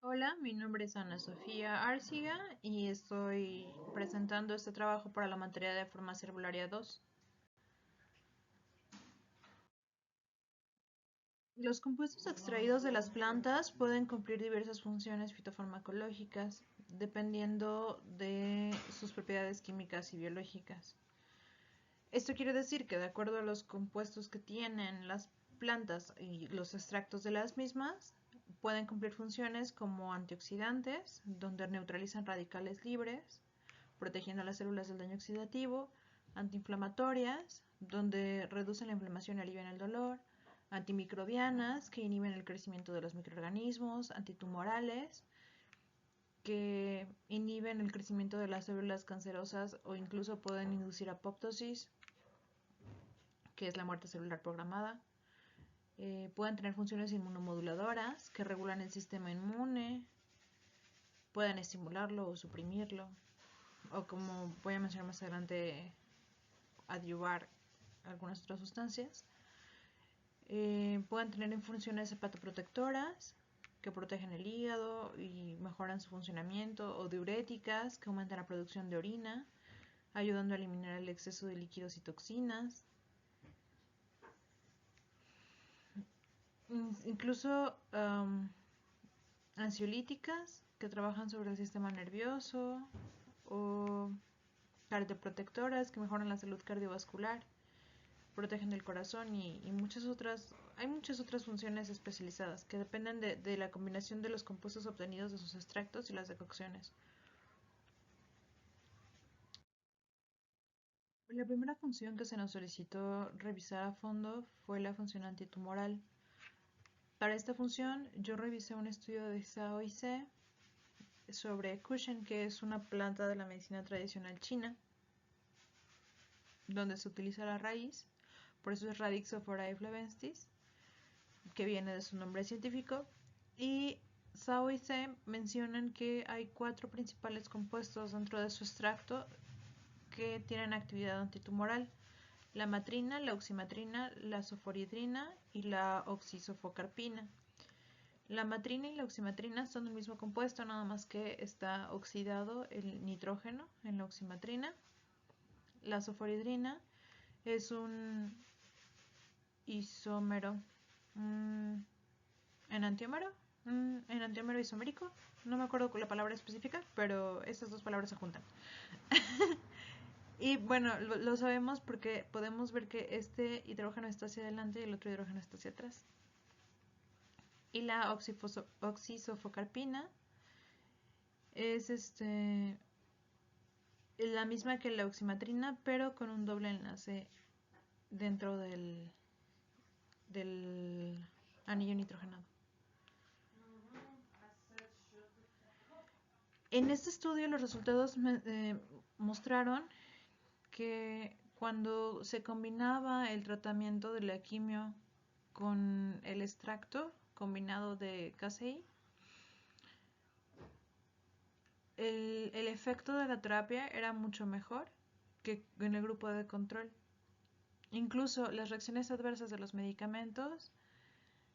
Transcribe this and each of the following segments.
Hola, mi nombre es Ana Sofía Arciga y estoy presentando este trabajo para la materia de Farmacia Herbolaria 2. Los compuestos extraídos de las plantas pueden cumplir diversas funciones fitofarmacológicas dependiendo de sus propiedades químicas y biológicas. Esto quiere decir que de acuerdo a los compuestos que tienen las plantas y los extractos de las mismas, pueden cumplir funciones como antioxidantes, donde neutralizan radicales libres, protegiendo a las células del daño oxidativo, antiinflamatorias, donde reducen la inflamación y alivian el dolor, antimicrobianas, que inhiben el crecimiento de los microorganismos, antitumorales, que inhiben el crecimiento de las células cancerosas o incluso pueden inducir apoptosis, que es la muerte celular programada. Pueden tener funciones inmunomoduladoras que regulan el sistema inmune, pueden estimularlo o suprimirlo, o como voy a mencionar más adelante, adyuvar algunas otras sustancias. Pueden tener funciones hepatoprotectoras que protegen el hígado y mejoran su funcionamiento, o diuréticas que aumentan la producción de orina, ayudando a eliminar el exceso de líquidos y toxinas. Incluso ansiolíticas que trabajan sobre el sistema nervioso, o cardioprotectoras que mejoran la salud cardiovascular, protegen el corazón y muchas otras. Hay muchas otras funciones especializadas que dependen de la combinación de los compuestos obtenidos de sus extractos y las decocciones. La primera función que se nos solicitó revisar a fondo fue la función antitumoral. Para esta función yo revisé un estudio de Zhao y Ze sobre Cushen, que es una planta de la medicina tradicional china, donde se utiliza la raíz, por eso es Radixophora flavestis, que viene de su nombre científico, y Zhao y Ze mencionan que hay 4 principales compuestos dentro de su extracto que tienen actividad antitumoral: la matrina, la oximatrina, la soforidrina y la oxisofocarpina. La matrina y la oximatrina son el mismo compuesto, nada más que está oxidado el nitrógeno en la oximatrina. La soforidrina es un isómero, un enantiómero, un enantiómero isomérico. No me acuerdo con la palabra específica, pero estas dos palabras se juntan. Y bueno, lo sabemos porque podemos ver que este hidrógeno está hacia adelante y el otro hidrógeno está hacia atrás. Y la oxisofocarpina es la misma que la oximatrina, pero con un doble enlace dentro del anillo nitrogenado. En este estudio los resultados mostraron que cuando se combinaba el tratamiento de la quimio con el extracto combinado de KCI, el efecto de la terapia era mucho mejor que en el grupo de control. Incluso las reacciones adversas de los medicamentos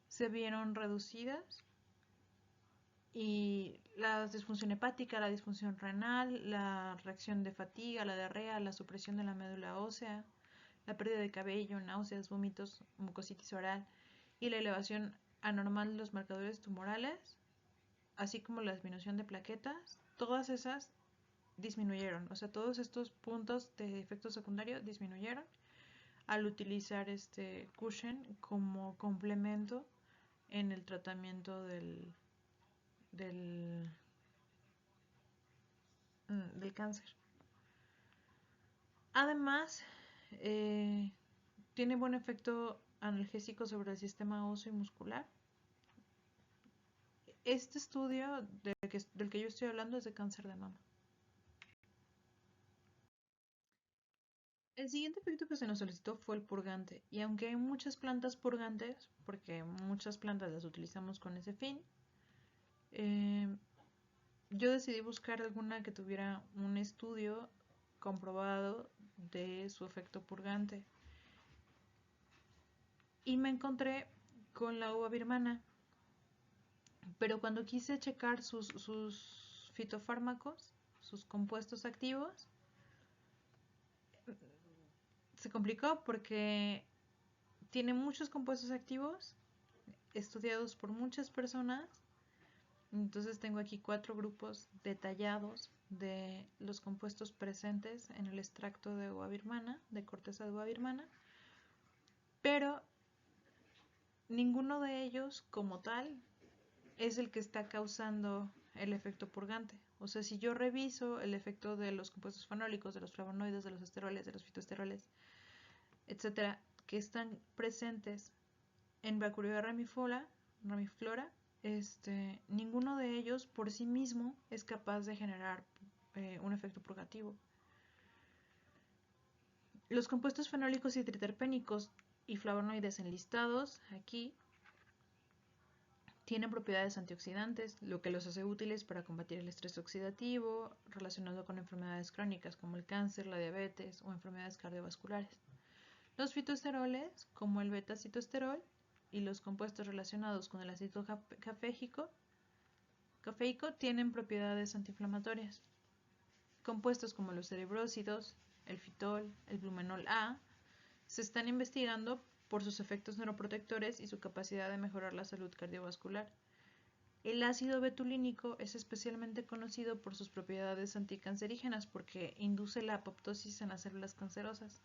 se vieron reducidas, y la disfunción hepática, la disfunción renal, la reacción de fatiga, la diarrea, la supresión de la médula ósea, la pérdida de cabello, náuseas, vómitos, mucositis oral y la elevación anormal de los marcadores tumorales, así como la disminución de plaquetas, todas esas disminuyeron. O sea, todos estos puntos de efecto secundario disminuyeron al utilizar este Cushen como complemento en el tratamiento del, del cáncer. Además, eh, tiene buen efecto analgésico sobre el sistema óseo y muscular. Este estudio del que yo estoy hablando es de cáncer de mama. El siguiente efecto que se nos solicitó fue el purgante, y aunque hay muchas plantas purgantes, porque muchas plantas las utilizamos con ese fin, eh, yo decidí buscar alguna que tuviera un estudio comprobado de su efecto purgante. Y me encontré con la uva birmana, Pero cuando quise checar sus fitofármacos, sus compuestos activos, se complicó porque tiene muchos compuestos activos estudiados por muchas personas. Entonces tengo aquí 4 grupos detallados de los compuestos presentes en el extracto de uva birmana, de corteza de uva birmana, pero ninguno de ellos como tal es el que está causando el efecto purgante. O sea, si yo reviso el efecto de los compuestos fenólicos, de los flavonoides, de los esteroles, de los fitoesteroles, etcétera, que están presentes en Bacteria ramiflora, ninguno de ellos por sí mismo es capaz de generar un efecto purgativo. Los compuestos fenólicos y triterpénicos y flavonoides enlistados aquí tienen propiedades antioxidantes, lo que los hace útiles para combatir el estrés oxidativo relacionado con enfermedades crónicas como el cáncer, la diabetes o enfermedades cardiovasculares. Los fitoesteroles, como el beta-citoesterol, y los compuestos relacionados con el ácido cafeico tienen propiedades antiinflamatorias. Compuestos como los cerebrósidos, el fitol, el blumenol A, se están investigando por sus efectos neuroprotectores y su capacidad de mejorar la salud cardiovascular. El ácido betulínico es especialmente conocido por sus propiedades anticancerígenas porque induce la apoptosis en las células cancerosas.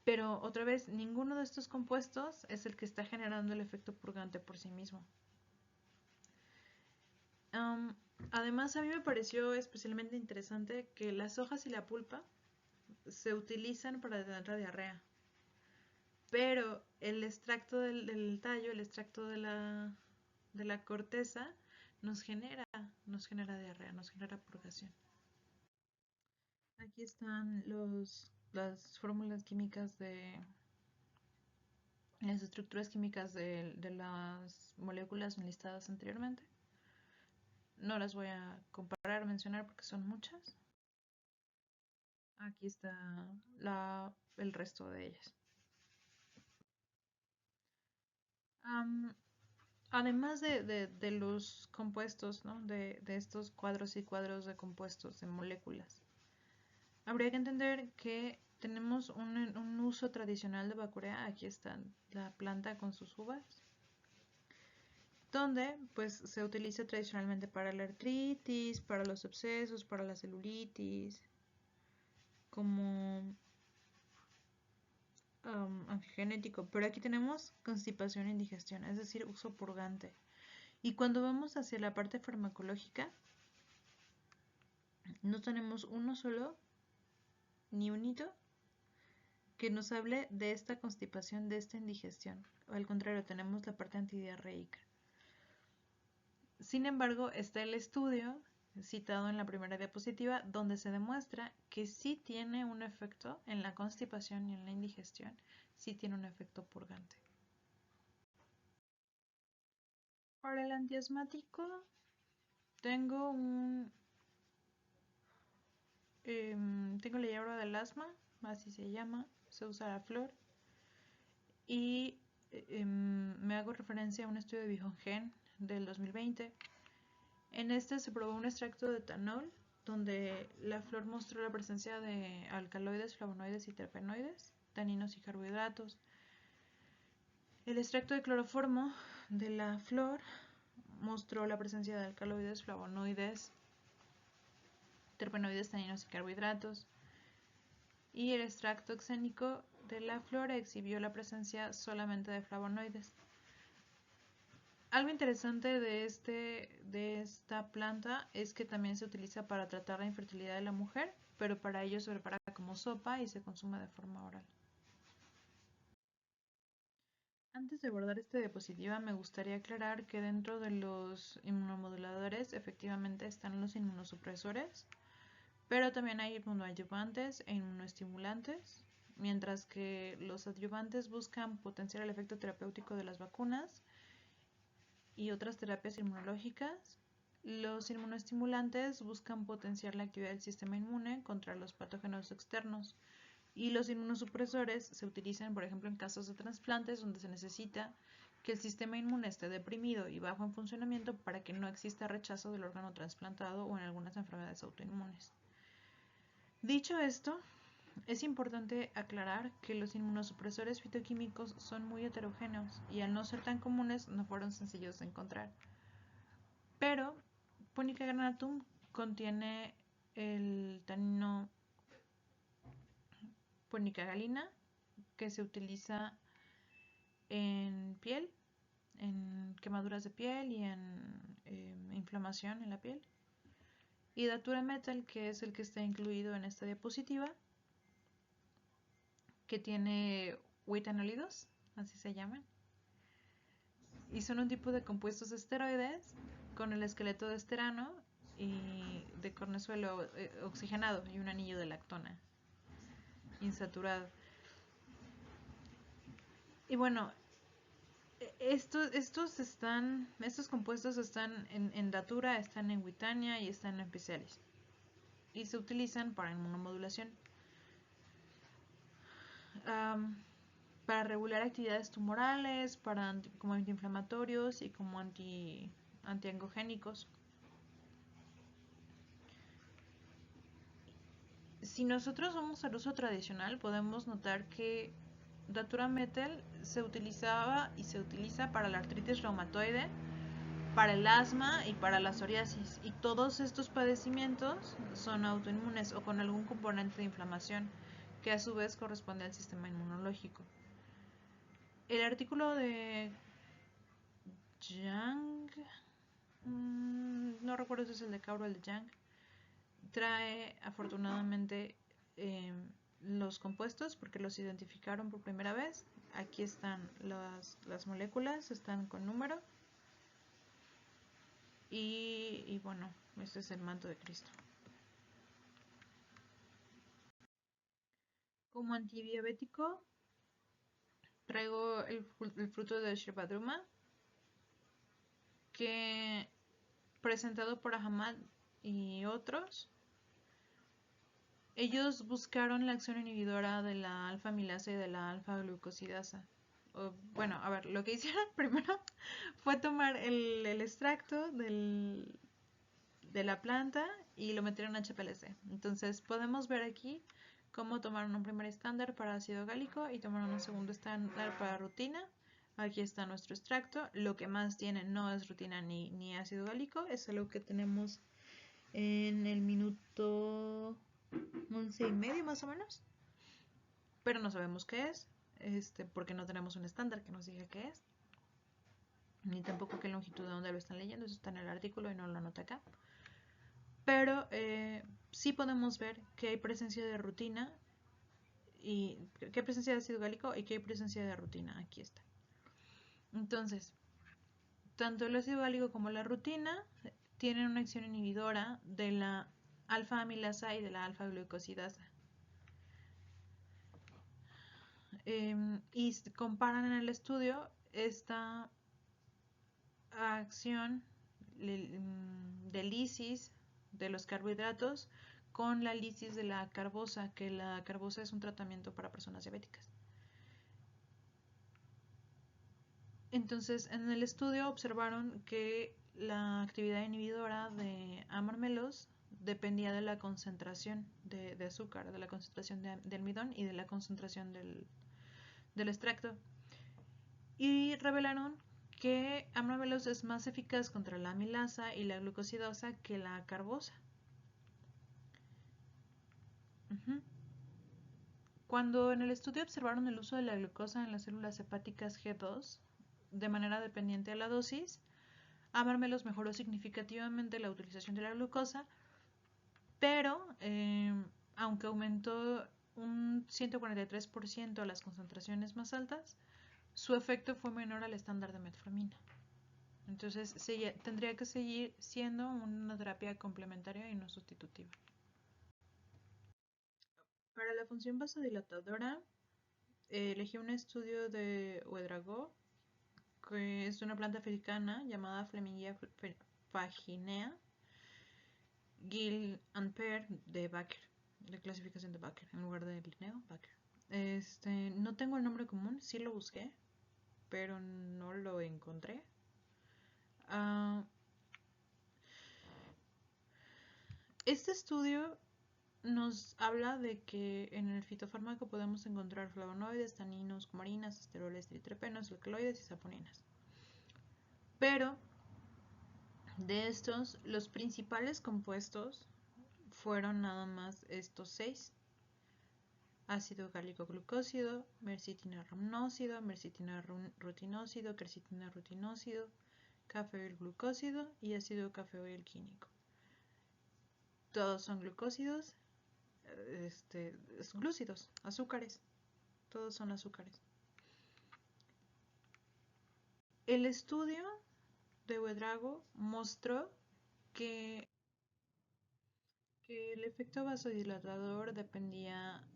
Pero otra vez, ninguno de estos compuestos es el que está generando el efecto purgante por sí mismo. Además, a mí me pareció especialmente interesante que las hojas y la pulpa se utilizan para detener la diarrea. Pero el extracto del tallo, el extracto de la corteza, nos genera diarrea, nos genera purgación. Aquí están las fórmulas químicas las estructuras químicas de las moléculas enlistadas anteriormente. No las voy a comparar, mencionar porque son muchas. Aquí está el resto de ellas. Además de los compuestos, ¿no? de estos cuadros y cuadros de compuestos, de moléculas, habría que entender que tenemos un uso tradicional de Bacteria. Aquí está la planta con sus uvas, donde pues se utiliza tradicionalmente para la artritis, para los abscesos, para la celulitis, como antigenético. Pero aquí tenemos constipación e indigestión, es decir, uso purgante. Y cuando vamos hacia la parte farmacológica, no tenemos uno solo, ni un hito, que nos hable de esta constipación, de esta indigestión. O al contrario, tenemos la parte antidiarreica. Sin embargo, está el estudio citado en la primera diapositiva, donde se demuestra que sí tiene un efecto en la constipación y en la indigestión, sí tiene un efecto purgante. Para el antiasmático tengo tengo la hierba del asma, así se llama, se usa la flor, y me hago referencia a un estudio de Bijongen del 2020. En este se probó un extracto de etanol donde la flor mostró la presencia de alcaloides, flavonoides y terpenoides, taninos y carbohidratos. El extracto de cloroformo de la flor mostró la presencia de alcaloides, flavonoides, terpenoides, taninos y carbohidratos. Y el extracto exénico de la flor exhibió la presencia solamente de flavonoides. Algo interesante de esta planta es que también se utiliza para tratar la infertilidad de la mujer, pero para ello se prepara como sopa y se consume de forma oral. Antes de abordar esta diapositiva, me gustaría aclarar que dentro de los inmunomoduladores efectivamente están los inmunosupresores, pero también hay inmunoadyuvantes e inmunoestimulantes, mientras que los adyuvantes buscan potenciar el efecto terapéutico de las vacunas y otras terapias inmunológicas. Los inmunoestimulantes buscan potenciar la actividad del sistema inmune contra los patógenos externos, y los inmunosupresores se utilizan, por ejemplo, en casos de trasplantes donde se necesita que el sistema inmune esté deprimido y bajo en funcionamiento para que no exista rechazo del órgano trasplantado o en algunas enfermedades autoinmunes. Dicho esto, es importante aclarar que los inmunosupresores fitoquímicos son muy heterogéneos y al no ser tan comunes no fueron sencillos de encontrar. Pero Punica granatum contiene el tanino Punica galina, que se utiliza en piel, en quemaduras de piel y en inflamación en la piel. Y Datura metal, que es el que está incluido en esta diapositiva, que tiene huitanolidos, así se llaman, y son un tipo de compuestos esteroides con el esqueleto de esterano y de cornezuelo oxigenado y un anillo de lactona insaturado. Y bueno, estos compuestos están en Datura, están en Witania y están en Picelis y se utilizan para inmunomodulación, para regular actividades tumorales, como antiinflamatorios y como antiangogénicos. Si nosotros vamos al uso tradicional, podemos notar que Datura metal se utilizaba y se utiliza para la artritis reumatoide, para el asma y para la psoriasis. Y todos estos padecimientos son autoinmunes o con algún componente de inflamación, que a su vez corresponde al sistema inmunológico. El artículo de Yang, no recuerdo si es el de Cabro o el de Yang, trae afortunadamente los compuestos porque los identificaron por primera vez. Aquí están las moléculas, están con número. Y bueno, este es el manto de Cristo. Como antidiabético traigo el fruto de Shirpadruma, que presentado por Ahmad y otros, ellos buscaron la acción inhibidora de la alfa-amilasa y de la alfa-glucosidasa. Bueno, a ver, lo que hicieron primero fue tomar el extracto de la planta y lo metieron a HPLC. Entonces podemos ver aquí cómo tomaron un primer estándar para ácido gálico y tomaron un segundo estándar para rutina. Aquí está nuestro extracto. Lo que más tiene no es rutina ni ácido gálico, es algo que tenemos en el minuto 11:30 más o menos, pero no sabemos qué es, porque no tenemos un estándar que nos diga qué es, ni tampoco qué longitud de onda lo están leyendo. Eso está en el artículo y no lo anota acá. Pero sí podemos ver que hay presencia de rutina y que hay presencia de ácido gálico y que hay presencia de rutina. Aquí está. Entonces, tanto el ácido gálico como la rutina tienen una acción inhibidora de la alfa-amilasa y de la alfa-glucosidasa. Y comparan en el estudio esta acción de lisis de los carbohidratos con la lisis de la carbosa, que la carbosa es un tratamiento para personas diabéticas. Entonces, en el estudio observaron que la actividad inhibidora de amarmelos dependía de la concentración de azúcar, de la concentración de almidón y de la concentración del extracto. Y revelaron que amarmelos es más eficaz contra la amilasa y la glucosidasa que la carbosa. Cuando en el estudio observaron el uso de la glucosa en las células hepáticas G2 de manera dependiente a la dosis, Amarmelos mejoró significativamente la utilización de la glucosa, pero aunque aumentó un 143% las concentraciones más altas, su efecto fue menor al estándar de metformina. Entonces tendría que seguir siendo una terapia complementaria y no sustitutiva. Para la función vasodilatadora, elegí un estudio de Ouedraogo, que es una planta africana llamada Flemingia faginea, Gill and Pear de Baker, de clasificación de Baker, en lugar de Linneo, Baker. No tengo el nombre común, sí lo busqué, pero no lo encontré. Ah, este estudio nos habla de que en el fitofármaco podemos encontrar flavonoides, taninos, cumarinas, esteroles, triterpenos, alcaloides y saponinas. Pero de estos, los principales compuestos fueron nada más estos 6: ácido gálico glucósido, mercitina ramnósido, mercitina rutinósido, quercitina rutinósido, cafeoil glucósido y ácido cafeoil químico. Todos son glucósidos, glúcidos, azúcares. Todos son azúcares. El estudio de Ouedraogo mostró que el efecto vasodilatador dependía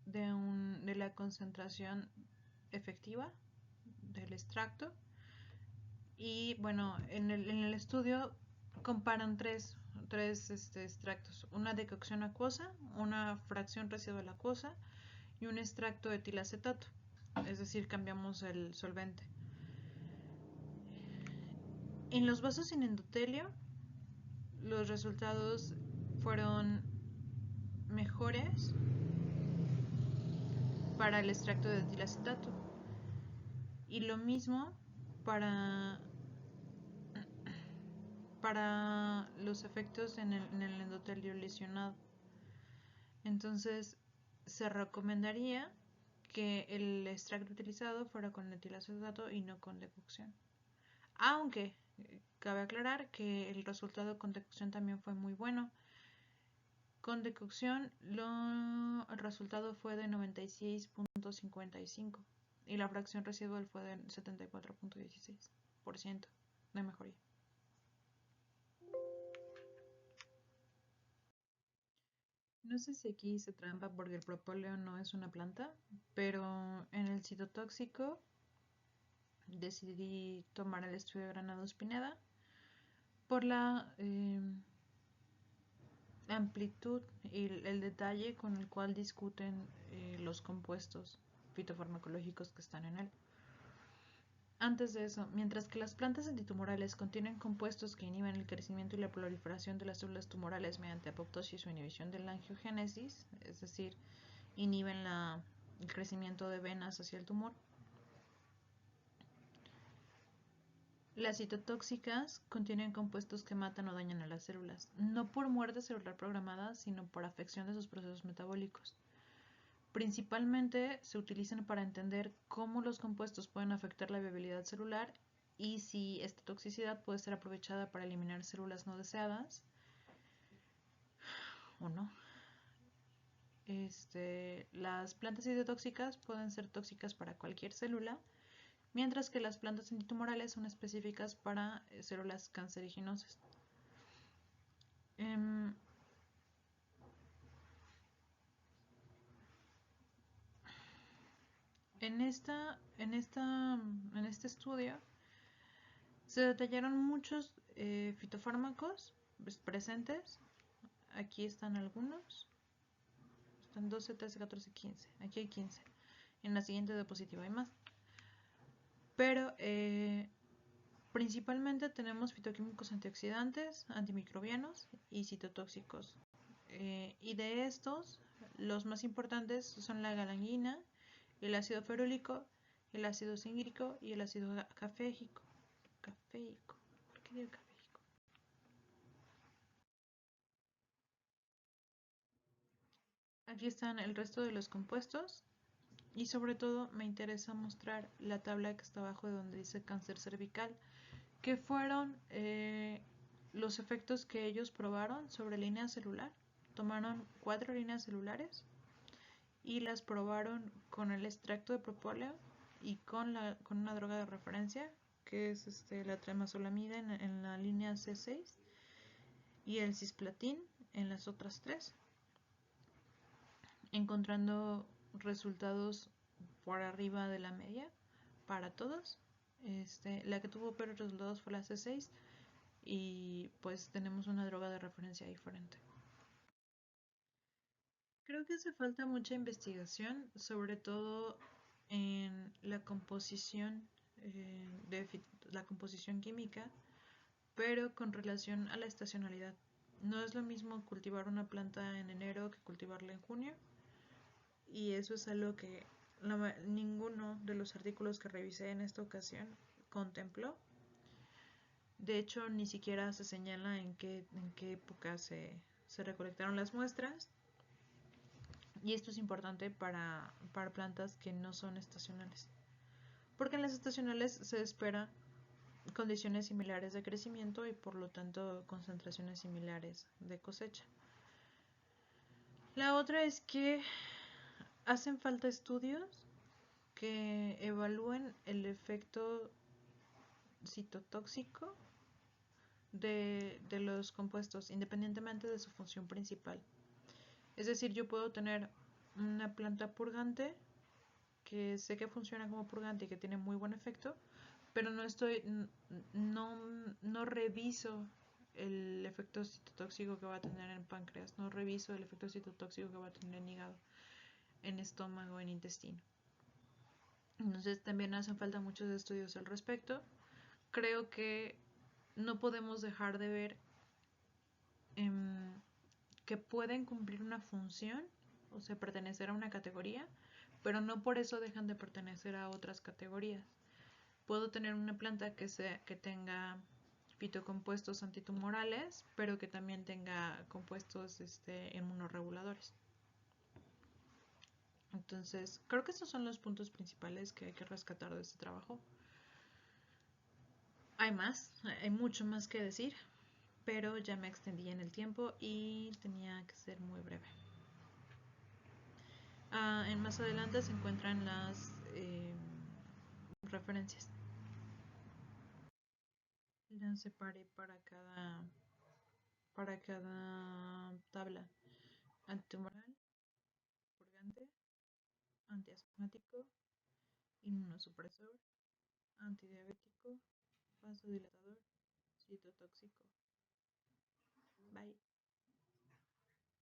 de la concentración efectiva del extracto. Y bueno, en el estudio comparan tres extractos: una decocción acuosa, una fracción residual acuosa y un extracto de etilacetato. Es decir, cambiamos el solvente. En los vasos sin endotelio, los resultados fueron mejores para el extracto de etilacetato. Y lo mismo para los efectos en el endotelio lesionado. Entonces, se recomendaría que el extracto utilizado fuera con etilacetato y no con decocción. Aunque cabe aclarar que el resultado con decocción también fue muy bueno. Con decocción el resultado fue de 96.55 y la fracción residual fue de 74.16% de mejoría. No sé si aquí hice trampa porque el propóleo no es una planta, pero en el citotóxico decidí tomar el estudio de Granados Pineda por la amplitud y el detalle con el cual discuten los compuestos fitofarmacológicos que están en él. Antes de eso, mientras que las plantas antitumorales contienen compuestos que inhiben el crecimiento y la proliferación de las células tumorales mediante apoptosis o inhibición de la angiogénesis, es decir, inhiben el crecimiento de venas hacia el tumor, las citotóxicas contienen compuestos que matan o dañan a las células, no por muerte celular programada, sino por afección de sus procesos metabólicos. Principalmente se utilizan para entender cómo los compuestos pueden afectar la viabilidad celular y si esta toxicidad puede ser aprovechada para eliminar células no deseadas o no. Las plantas citotóxicas pueden ser tóxicas para cualquier célula, mientras que las plantas antitumorales son específicas para células cancerígenas. En este estudio se detallaron muchos fitofármacos presentes. Aquí están algunos. Están 12, 13, 14, 15. Aquí hay 15. En la siguiente diapositiva hay más. Pero principalmente tenemos fitoquímicos antioxidantes, antimicrobianos y citotóxicos. Y de estos, los más importantes son la galanina, el ácido ferúlico, el ácido cíngrico y el ácido caféico. ¿Por qué digo caféico? Aquí están el resto de los compuestos y sobre todo me interesa mostrar la tabla que está abajo de donde dice cáncer cervical, que fueron los efectos que ellos probaron sobre línea celular. Tomaron 4 líneas celulares y las probaron con el extracto de propóleo y con una droga de referencia que es la tremazolamida en la línea C6 y el cisplatin en las otras 3, encontrando resultados por arriba de la media para todos. La que tuvo peores resultados fue la C6 y pues tenemos una droga de referencia diferente. Creo que hace falta mucha investigación, sobre todo en la composición la composición química, pero con relación a la estacionalidad. No es lo mismo cultivar una planta en enero que cultivarla en junio, y eso es algo que ninguno de los artículos que revisé en esta ocasión contempló. De hecho, ni siquiera se señala en qué época se recolectaron las muestras. Y esto es importante para plantas que no son estacionales. Porque en las estacionales se espera condiciones similares de crecimiento y por lo tanto concentraciones similares de cosecha. La otra es que hacen falta estudios que evalúen el efecto citotóxico de los compuestos, independientemente de su función principal. Es decir, yo puedo tener una planta purgante que sé que funciona como purgante y que tiene muy buen efecto, pero no reviso el efecto citotóxico que va a tener en páncreas, no reviso el efecto citotóxico que va a tener en hígado, en estómago, en intestino. Entonces también hacen falta muchos estudios al respecto. Creo que no podemos dejar de ver que pueden cumplir una función, o sea, pertenecer a una categoría, pero no por eso dejan de pertenecer a otras categorías. Puedo tener una planta que tenga fitocompuestos antitumorales, pero que también tenga compuestos inmunorreguladores. Entonces, creo que estos son los puntos principales que hay que rescatar de este trabajo. Hay mucho más que decir, pero ya me extendí en el tiempo y tenía que ser muy breve. En más adelante se encuentran las referencias. Las separé para cada tabla. Antitumoral, purgante, antiasmático, inmunosupresor, antidiabético, vasodilatador, citotóxico. Bye.